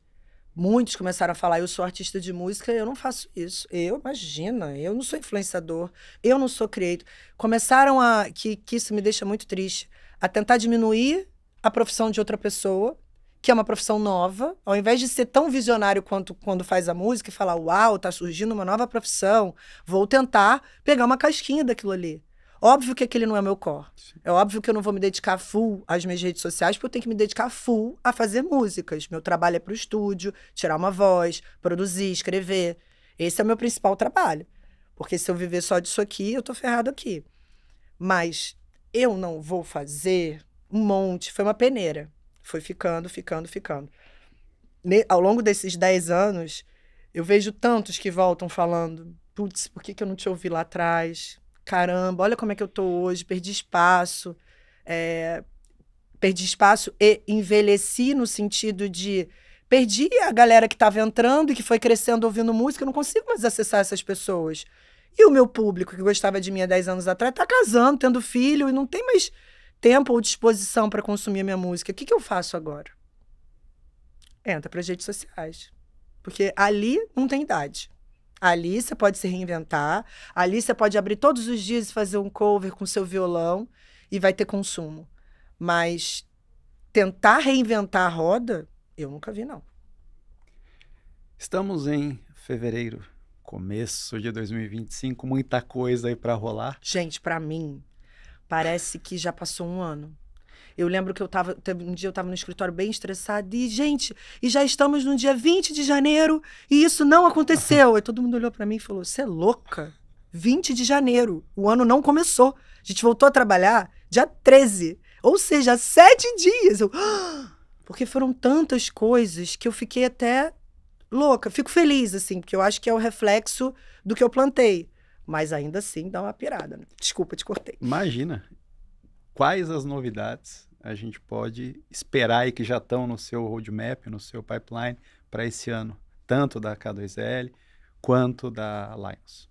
Muitos começaram a falar, eu sou artista de música, eu não faço isso. Imagina, eu não sou influenciador, eu não sou creator. Começaram que isso me deixa muito triste, a tentar diminuir a profissão de outra pessoa, que é uma profissão nova, ao invés de ser tão visionário quanto quando faz a música e falar, uau, tá surgindo uma nova profissão, vou tentar pegar uma casquinha daquilo ali. Óbvio que aquele não é meu core. É óbvio que eu não vou me dedicar full às minhas redes sociais, porque eu tenho que me dedicar full a fazer músicas. Meu trabalho é pro estúdio, tirar uma voz, produzir, escrever. Esse é o meu principal trabalho. Porque se eu viver só disso aqui, eu tô ferrado aqui. Mas eu não vou fazer um monte. Foi uma peneira. Foi ficando. Ao longo desses 10 anos, eu vejo tantos que voltam falando, putz, por que eu não te ouvi lá atrás? Caramba, olha como é que eu tô hoje, perdi espaço e envelheci no sentido de perdi a galera que estava entrando e que foi crescendo ouvindo música, eu não consigo mais acessar essas pessoas. E o meu público, que gostava de mim há 10 anos atrás, tá casando, tendo filho e não tem mais tempo ou disposição para consumir a minha música. O que eu faço agora? Entra para as redes sociais. Porque ali não tem idade. Ali você pode se reinventar, ali você pode abrir todos os dias e fazer um cover com seu violão e vai ter consumo. Mas tentar reinventar a roda, eu nunca vi, não. Estamos em fevereiro, começo de 2025, muita coisa aí para rolar. Gente, para mim, parece que já passou um ano. Eu lembro que um dia eu estava no escritório bem estressada e, gente, e já estamos no dia 20 de janeiro e isso não aconteceu. Aí todo mundo olhou para mim e falou, você é louca? 20 de janeiro, o ano não começou. A gente voltou a trabalhar dia 13, ou seja, 7 dias. Porque foram tantas coisas que eu fiquei até louca. Fico feliz, assim, porque eu acho que é o reflexo do que eu plantei. Mas ainda assim dá uma pirada, né? Desculpa, te cortei. Imagina. Quais as novidades a gente pode esperar aí que já estão no seu roadmap, no seu pipeline para esse ano, tanto da K2L quanto da Lions?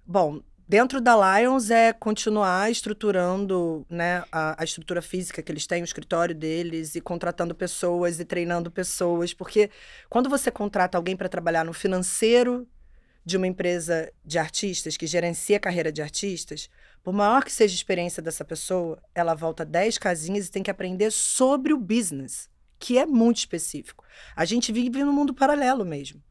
Bom, dentro da Lions é continuar estruturando, né, a estrutura física que eles têm, o escritório deles, e contratando pessoas e treinando pessoas, porque quando você contrata alguém para trabalhar no financeiro de uma empresa de artistas, que gerencia a carreira de artistas, por maior que seja a experiência dessa pessoa, ela volta 10 casinhas e tem que aprender sobre o business. que é muito específico. A gente vive num mundo paralelo mesmo.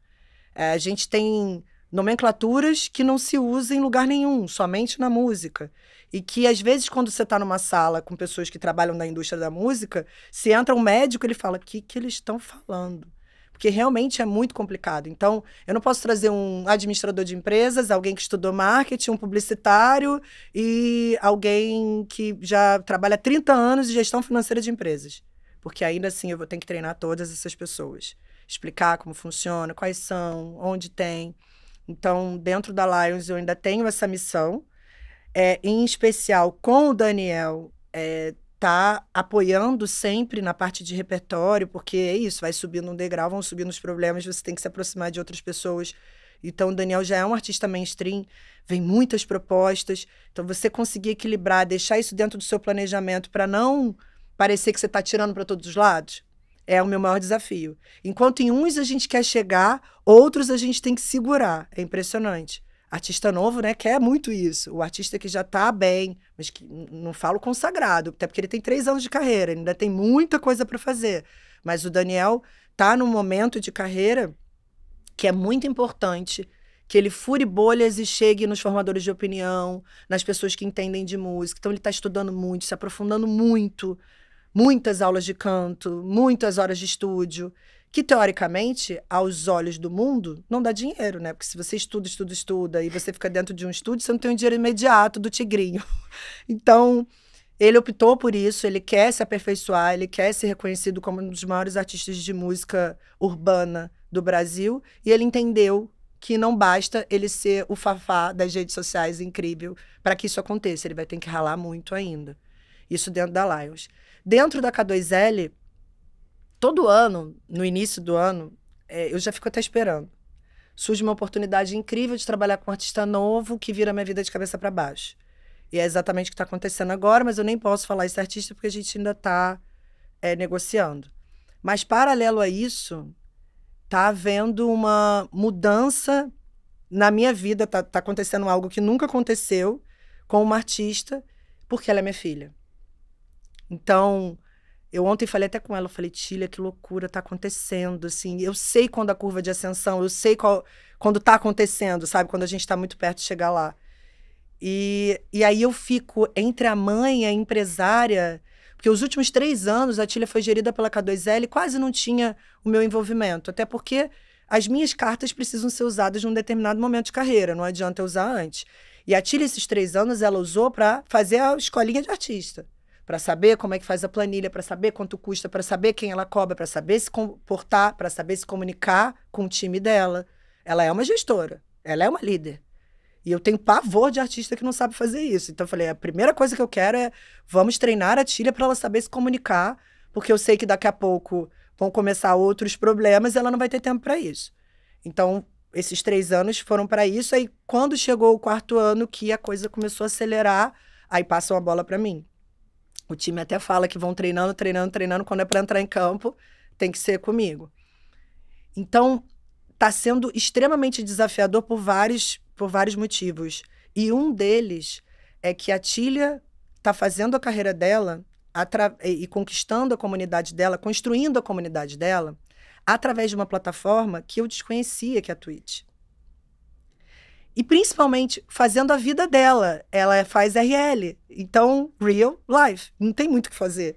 A gente tem nomenclaturas que não se usam em lugar nenhum, somente na música. E que, às vezes, quando você está numa sala com pessoas que trabalham na indústria da música, se entra um médico, ele fala, o que eles estão falando? Porque realmente é muito complicado. Então, eu não posso trazer um administrador de empresas, alguém que estudou marketing, um publicitário e alguém que já trabalha há 30 anos em gestão financeira de empresas. Porque ainda assim eu vou ter que treinar todas essas pessoas. Explicar como funciona, quais são, onde tem. Então, dentro da Lions, eu ainda tenho essa missão. Em especial com o Daniel, tá apoiando sempre na parte de repertório, porque é isso, vai subindo um degrau, vão subindo os problemas, você tem que se aproximar de outras pessoas. Então, o Daniel já é um artista mainstream, vem muitas propostas. Então, você conseguir equilibrar, deixar isso dentro do seu planejamento para não parecer que você está tirando para todos os lados, é o meu maior desafio. Enquanto em uns a gente quer chegar, outros a gente tem que segurar. É impressionante. Artista novo, né, quer muito isso. O artista que já está bem, mas que não falo consagrado, até porque ele tem 3 anos de carreira, ele ainda tem muita coisa para fazer. Mas o Daniel está num momento de carreira que é muito importante, que ele fure bolhas e chegue nos formadores de opinião, nas pessoas que entendem de música. Então ele está estudando muito, se aprofundando muito, muitas aulas de canto, muitas horas de estúdio, que, teoricamente, aos olhos do mundo, não dá dinheiro, né? Porque se você estuda, e você fica dentro de um estúdio, você não tem um dinheiro imediato do tigrinho. Então, ele optou por isso, ele quer se aperfeiçoar, ele quer ser reconhecido como um dos maiores artistas de música urbana do Brasil, e ele entendeu que não basta ele ser o fafá das redes sociais incrível para que isso aconteça, ele vai ter que ralar muito ainda. Isso dentro da Lions. Dentro da K2L, todo ano, no início do ano, eu já fico até esperando. Surge uma oportunidade incrível de trabalhar com um artista novo que vira minha vida de cabeça para baixo. E é exatamente o que está acontecendo agora, mas eu nem posso falar esse artista porque a gente ainda está negociando. Mas, paralelo a isso, está havendo uma mudança na minha vida, tá acontecendo algo que nunca aconteceu com uma artista, porque ela é minha filha. Então, eu ontem falei até com ela, eu falei, Tília, que loucura tá acontecendo, assim, eu sei quando a curva de ascensão, eu sei quando tá acontecendo, sabe, quando a gente tá muito perto de chegar lá. E aí eu fico entre a mãe e a empresária, porque os últimos 3 anos a Tília foi gerida pela K2L e quase não tinha o meu envolvimento, até porque as minhas cartas precisam ser usadas num determinado momento de carreira, não adianta eu usar antes. E a Tília, esses 3 anos, ela usou para fazer a escolinha de artista, para saber como é que faz a planilha, para saber quanto custa, para saber quem ela cobra, para saber se comportar, para saber se comunicar com o time dela. Ela é uma gestora, ela é uma líder. E eu tenho pavor de artista que não sabe fazer isso. Então eu falei, a primeira coisa que eu quero é, vamos treinar a Tília para ela saber se comunicar, porque eu sei que daqui a pouco vão começar outros problemas e ela não vai ter tempo para isso. Então, esses 3 anos foram para isso. Aí, quando chegou o 4º ano, que a coisa começou a acelerar, aí passam a bola para mim. O time até fala que vão treinando, quando é para entrar em campo, tem que ser comigo. Então, está sendo extremamente desafiador por vários motivos. E um deles é que a Tília está fazendo a carreira dela e conquistando a comunidade dela, construindo a comunidade dela, através de uma plataforma que eu desconhecia, que é a Twitch. E principalmente fazendo a vida dela. Ela faz RL. Então, real life. Não tem muito o que fazer.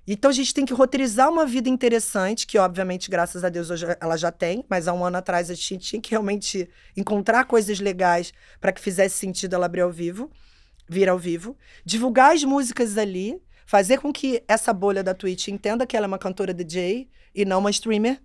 Então, a gente tem que roteirizar uma vida interessante, que obviamente, graças a Deus, hoje ela já tem. Mas há 1 ano atrás, a gente tinha que realmente encontrar coisas legais para que fizesse sentido ela vir ao vivo. Divulgar as músicas ali. Fazer com que essa bolha da Twitch entenda que ela é uma cantora DJ e não uma streamer.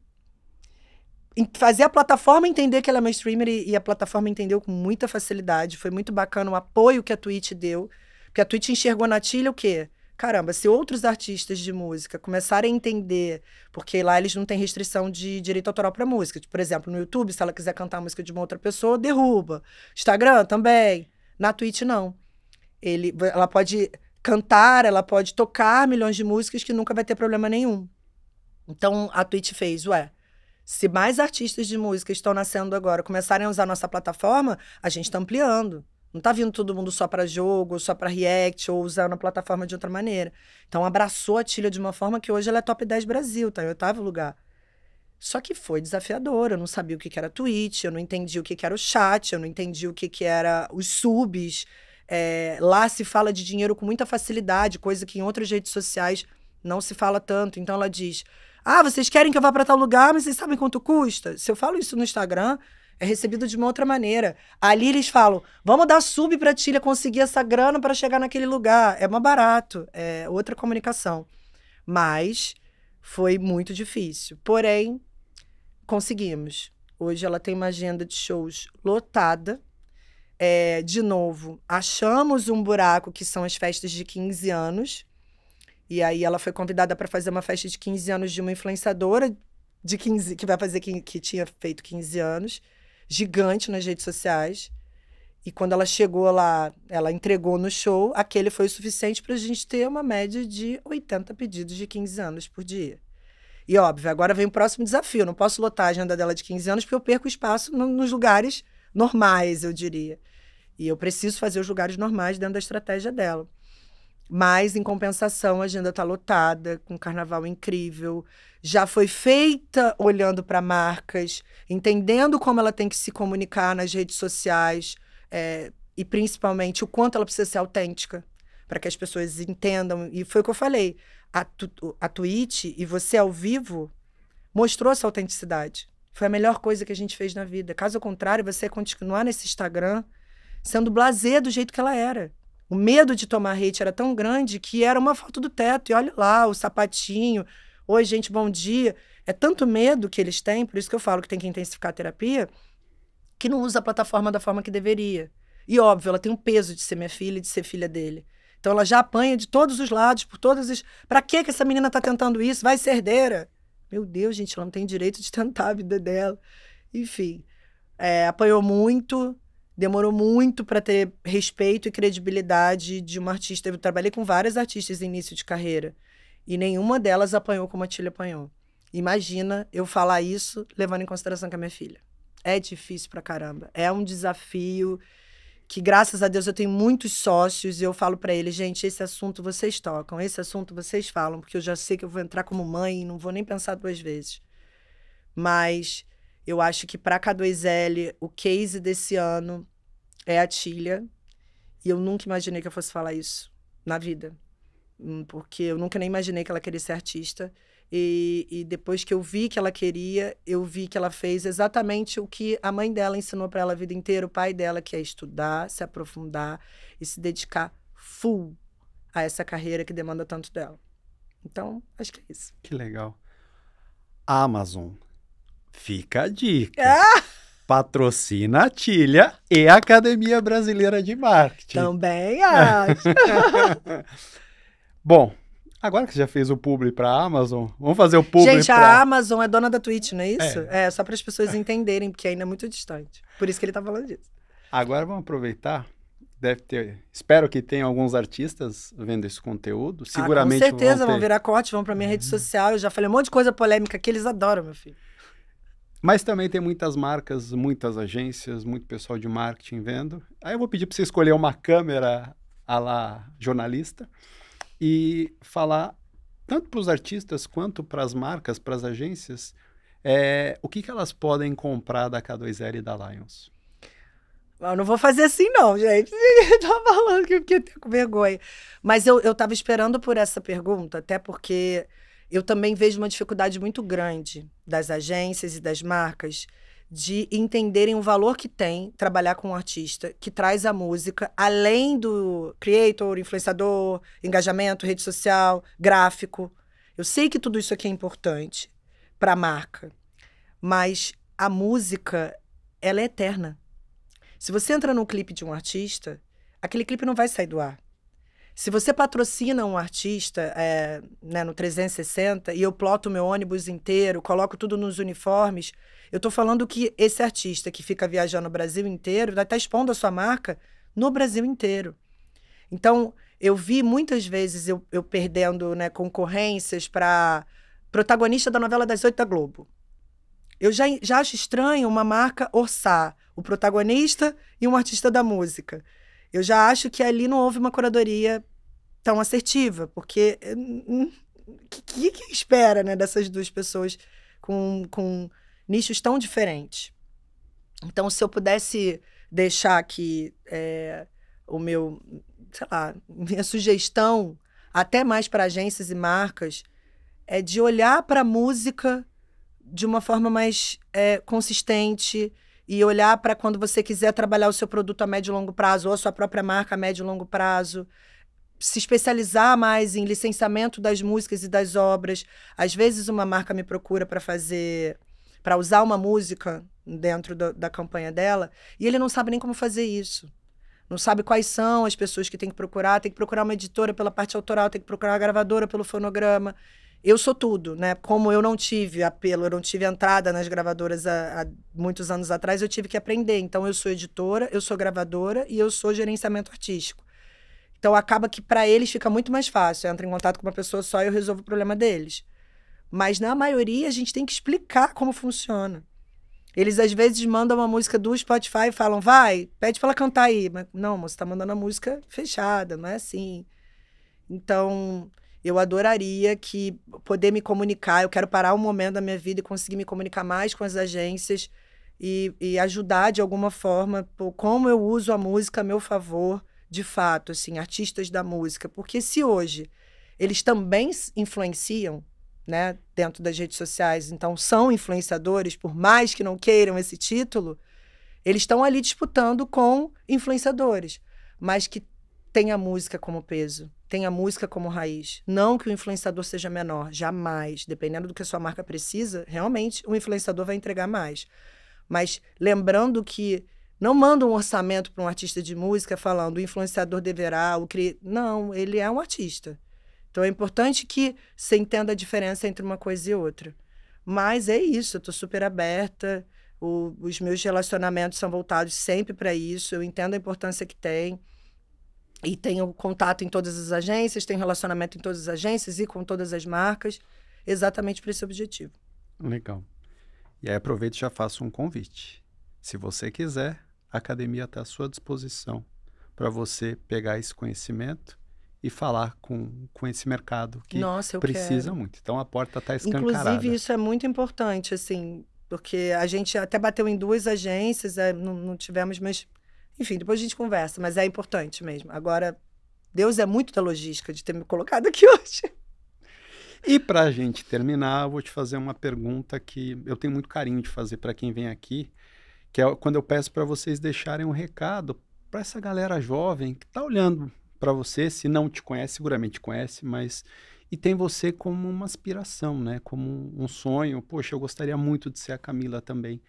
Fazer a plataforma entender que ela é uma streamer e a plataforma entendeu com muita facilidade. Foi muito bacana o apoio que a Twitch deu. Porque a Twitch enxergou na Tília o quê? Caramba, se outros artistas de música começarem a entender, porque lá eles não têm restrição de direito autoral para música. Por exemplo, no YouTube, se ela quiser cantar a música de uma outra pessoa, derruba. Instagram também. Na Twitch, não. Ela pode cantar, ela pode tocar milhões de músicas que nunca vai ter problema nenhum. Então, a Twitch fez, se mais artistas de música estão nascendo agora, começarem a usar nossa plataforma, a gente está ampliando. Não tá vindo todo mundo só para jogo, só para react, ou usando a plataforma de outra maneira. Então abraçou a Tília de uma forma que hoje ela é top 10 Brasil, tá em 8º lugar. Só que foi desafiador, eu não sabia o que era Twitch, eu não entendi o que era o chat, eu não entendi o que era os subs. Lá se fala de dinheiro com muita facilidade, coisa que em outras redes sociais não se fala tanto. Então ela diz, vocês querem que eu vá para tal lugar, mas vocês sabem quanto custa? Se eu falo isso no Instagram, é recebido de uma outra maneira. Ali eles falam, vamos dar sub pra Tília conseguir essa grana para chegar naquele lugar. É mais barato, é outra comunicação. Mas foi muito difícil. Porém, conseguimos. Hoje ela tem uma agenda de shows lotada. De novo, achamos um buraco que são as festas de 15 anos. E aí ela foi convidada para fazer uma festa de 15 anos de uma influenciadora de 15, que vai fazer que tinha feito 15 anos. Gigante nas redes sociais. E quando ela chegou lá, ela entregou no show, aquele foi o suficiente para a gente ter uma média de 80 pedidos de 15 anos por dia. E óbvio, agora vem o próximo desafio. Eu não posso lotar a agenda dela de 15 anos porque eu perco espaço nos lugares normais, eu diria. E eu preciso fazer os lugares normais dentro da estratégia dela. Mas, em compensação, a agenda está lotada, com um carnaval incrível. Já foi feita olhando para marcas, entendendo como ela tem que se comunicar nas redes sociais, e principalmente o quanto ela precisa ser autêntica, para que as pessoas entendam. E foi o que eu falei. A Twitch e você ao vivo mostrou essa autenticidade. Foi a melhor coisa que a gente fez na vida. Caso contrário, você ia continuar nesse Instagram sendo blasé do jeito que ela era. O medo de tomar hate era tão grande que era uma foto do teto. E olha lá, o sapatinho. Oi, gente, bom dia. É tanto medo que eles têm, por isso que eu falo que tem que intensificar a terapia, que não usa a plataforma da forma que deveria. E óbvio, ela tem um peso de ser minha filha e de ser filha dele. Então ela já apanha de todos os lados, por todas as... Pra que essa menina tá tentando isso? Vai ser herdeira. Meu Deus, gente, ela não tem direito de tentar a vida dela. Enfim, apanhou muito... Demorou muito para ter respeito e credibilidade de uma artista. Eu trabalhei com várias artistas em início de carreira. E nenhuma delas apanhou como a Tília apanhou. Imagina eu falar isso levando em consideração que é minha filha. É difícil pra caramba. É um desafio que, graças a Deus, eu tenho muitos sócios. E eu falo para eles, gente, esse assunto vocês tocam. Esse assunto vocês falam. Porque eu já sei que eu vou entrar como mãe e não vou nem pensar 2 vezes. Mas... eu acho que para K2L, o case desse ano é a Tília. E eu nunca imaginei que eu fosse falar isso na vida. Porque eu nunca nem imaginei que ela queria ser artista. E depois que eu vi que ela queria, eu vi que ela fez exatamente o que a mãe dela ensinou para ela a vida inteira, o pai dela, que é estudar, se aprofundar e se dedicar full a essa carreira que demanda tanto dela. Então, acho que é isso. Que legal. Amazon. Fica a dica. Patrocina a Tília e a Academia Brasileira de Marketing. Também acho. Bom, agora que você já fez o publi para a Amazon, vamos fazer o publi Gente, a Amazon é dona da Twitch, não é isso? Só para as pessoas entenderem, porque ainda é muito distante. Por isso que ele tá falando disso. Agora vamos aproveitar. Deve ter. Espero que tenha alguns artistas vendo esse conteúdo. Seguramente com certeza vão virar corte, vão para minha rede social. Eu já falei um monte de coisa polêmica que eles adoram, meu filho. Mas também tem muitas marcas, muitas agências, muito pessoal de marketing vendo. Aí eu vou pedir para você escolher uma câmera à la jornalista e falar tanto para os artistas quanto para as marcas, para as agências, o que elas podem comprar da K2L e da Lions. Eu não vou fazer assim não, gente. Eu tô falando que eu fiquei com vergonha. Mas eu tava esperando por essa pergunta, até porque... eu também vejo uma dificuldade muito grande das agências e das marcas de entenderem o valor que tem trabalhar com um artista que traz a música, além do creator, influenciador, engajamento, rede social, gráfico. Eu sei que tudo isso aqui é importante para a marca, mas a música, ela é eterna. Se você entra num clipe de um artista, aquele clipe não vai sair do ar. Se você patrocina um artista no 360 e eu ploto o meu ônibus inteiro, coloco tudo nos uniformes, eu tô falando que esse artista que fica viajando o Brasil inteiro vai estar expondo a sua marca no Brasil inteiro. Então, eu vi muitas vezes eu perdendo concorrências para protagonista da novela das 8 da Globo. Eu já acho estranho uma marca orçar o protagonista e um artista da música. Eu já acho que ali não houve uma curadoria tão assertiva, porque que espera, né, dessas duas pessoas com nichos tão diferentes? Então, se eu pudesse deixar aqui o meu, sei lá, minha sugestão, até mais para agências e marcas, é de olhar para a música de uma forma mais consistente e olhar para quando você quiser trabalhar o seu produto a médio e longo prazo ou a sua própria marca a médio e longo prazo, se especializar mais em licenciamento das músicas e das obras. Às vezes uma marca me procura para usar uma música dentro da campanha dela, e ele não sabe nem como fazer isso. Não sabe quais são as pessoas que tem que procurar uma editora pela parte autoral, tem que procurar uma gravadora pelo fonograma. Eu sou tudo, né? Como eu não tive apelo, eu não tive entrada nas gravadoras há muitos anos atrás, eu tive que aprender. Então, eu sou editora, eu sou gravadora e eu sou gerenciamento artístico. Então, acaba que para eles fica muito mais fácil. Eu entro em contato com uma pessoa só e eu resolvo o problema deles. Mas, na maioria, a gente tem que explicar como funciona. Eles, às vezes, mandam uma música do Spotify e falam, vai, pede para ela cantar aí. Mas, não, você está mandando a música fechada, não é assim. Então, eu adoraria poder me comunicar. Eu quero parar um momento da minha vida e conseguir me comunicar mais com as agências e ajudar, de alguma forma, como eu uso a música a meu favor, de fato, assim, artistas da música. Porque se hoje eles também influenciam, né, dentro das redes sociais, então são influenciadores, por mais que não queiram esse título, eles estão ali disputando com influenciadores, mas que tem a música como peso, tem a música como raiz. Não que o influenciador seja menor, jamais. Dependendo do que a sua marca precisa, realmente o influenciador vai entregar mais. Mas lembrando que não manda um orçamento para um artista de música falando o influenciador deverá, não, ele é um artista. Então, é importante que você entenda a diferença entre uma coisa e outra. Mas é isso, eu estou super aberta, os meus relacionamentos são voltados sempre para isso, eu entendo a importância que tem, e tenho contato em todas as agências, tenho relacionamento em todas as agências e com todas as marcas, exatamente para esse objetivo. Legal. E aí aproveito e já faço um convite. Se você quiser, a academia está à sua disposição para você pegar esse conhecimento e falar com esse mercado que precisa muito. Então, a porta está escancarada. Inclusive, isso é muito importante, assim, porque a gente até bateu em 2 agências, não tivemos, mas, enfim, depois a gente conversa, mas é importante mesmo. Agora, Deus é muito da logística de ter me colocado aqui hoje. E para a gente terminar, eu vou te fazer uma pergunta que eu tenho muito carinho de fazer para quem vem aqui, que é quando eu peço para vocês deixarem um recado para essa galera jovem que está olhando para você, se não te conhece, seguramente conhece, mas e tem você como uma aspiração, né? Como um sonho. Poxa, eu gostaria muito de ser a Camila também.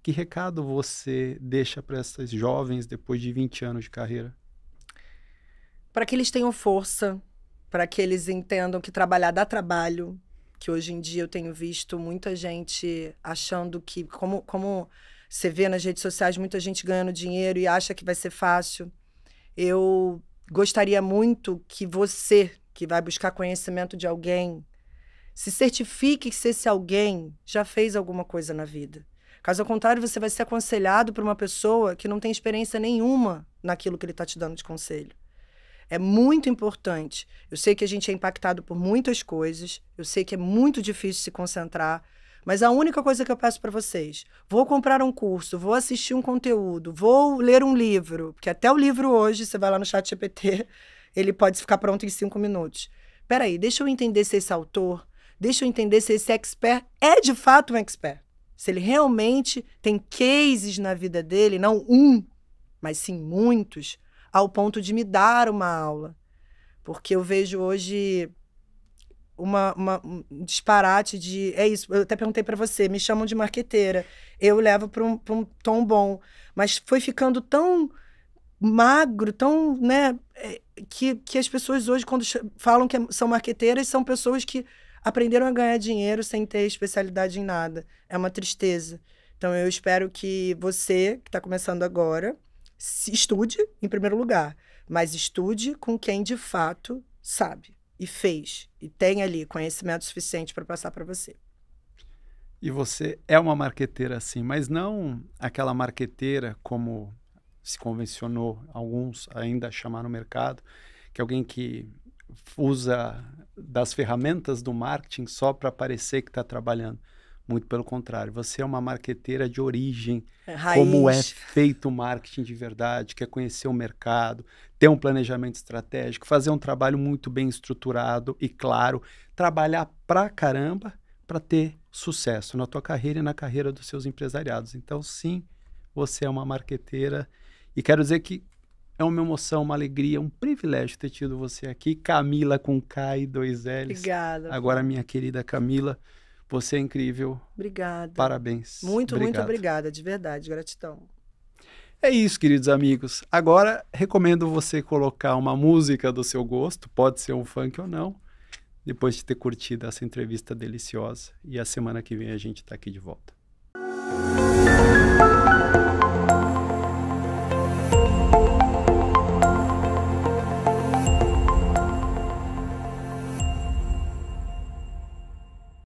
Que recado você deixa para essas jovens depois de 20 anos de carreira? Para que eles tenham força, para que eles entendam que trabalhar dá trabalho, que hoje em dia eu tenho visto muita gente achando que, como você vê nas redes sociais, muita gente ganhando dinheiro e acha que vai ser fácil. Eu gostaria muito que você, que vai buscar conhecimento de alguém, se certifique que esse alguém já fez alguma coisa na vida. Caso contrário, você vai ser aconselhado por uma pessoa que não tem experiência nenhuma naquilo que ele está te dando de conselho. É muito importante. Eu sei que a gente é impactado por muitas coisas, eu sei que é muito difícil se concentrar, mas a única coisa que eu peço para vocês, vou comprar um curso, vou assistir um conteúdo, vou ler um livro, porque até o livro hoje, você vai lá no ChatGPT, ele pode ficar pronto em 5 minutos. Peraí, deixa eu entender se esse autor, deixa eu entender se esse expert é de fato um expert. Se ele realmente tem cases na vida dele, não um, mas sim muitos, ao ponto de me dar uma aula. Porque eu vejo hoje um disparate de... É isso, eu até perguntei para você, me chamam de marqueteira. Eu levo para um tom bom. Mas foi ficando tão magro, tão, né, que as pessoas hoje, quando falam que são marqueteiras, são pessoas que aprenderam a ganhar dinheiro sem ter especialidade em nada. É uma tristeza. Então, eu espero que você, que está começando agora, estude, em primeiro lugar, mas estude com quem, de fato, sabe e fez, e tem ali conhecimento suficiente para passar para você. E você é uma marqueteira, sim, mas não aquela marqueteira como se convencionou, alguns ainda chamaram no mercado, que é alguém que usa das ferramentas do marketing só para parecer que está trabalhando. Muito pelo contrário, você é uma marqueteira de origem, como é feito o marketing de verdade, quer conhecer o mercado, ter um planejamento estratégico, fazer um trabalho muito bem estruturado e claro, trabalhar pra caramba para ter sucesso na tua carreira e na carreira dos seus empresariados. Então, sim, você é uma marqueteira e quero dizer que é uma emoção, uma alegria, um privilégio ter tido você aqui. Camila com K e 2 L's. Obrigada. Agora, minha querida Camila, você é incrível. Obrigada. Parabéns. Muito obrigada, de verdade, gratidão. É isso, queridos amigos. Agora, recomendo você colocar uma música do seu gosto, pode ser um funk ou não, depois de ter curtido essa entrevista deliciosa. E a semana que vem a gente está aqui de volta.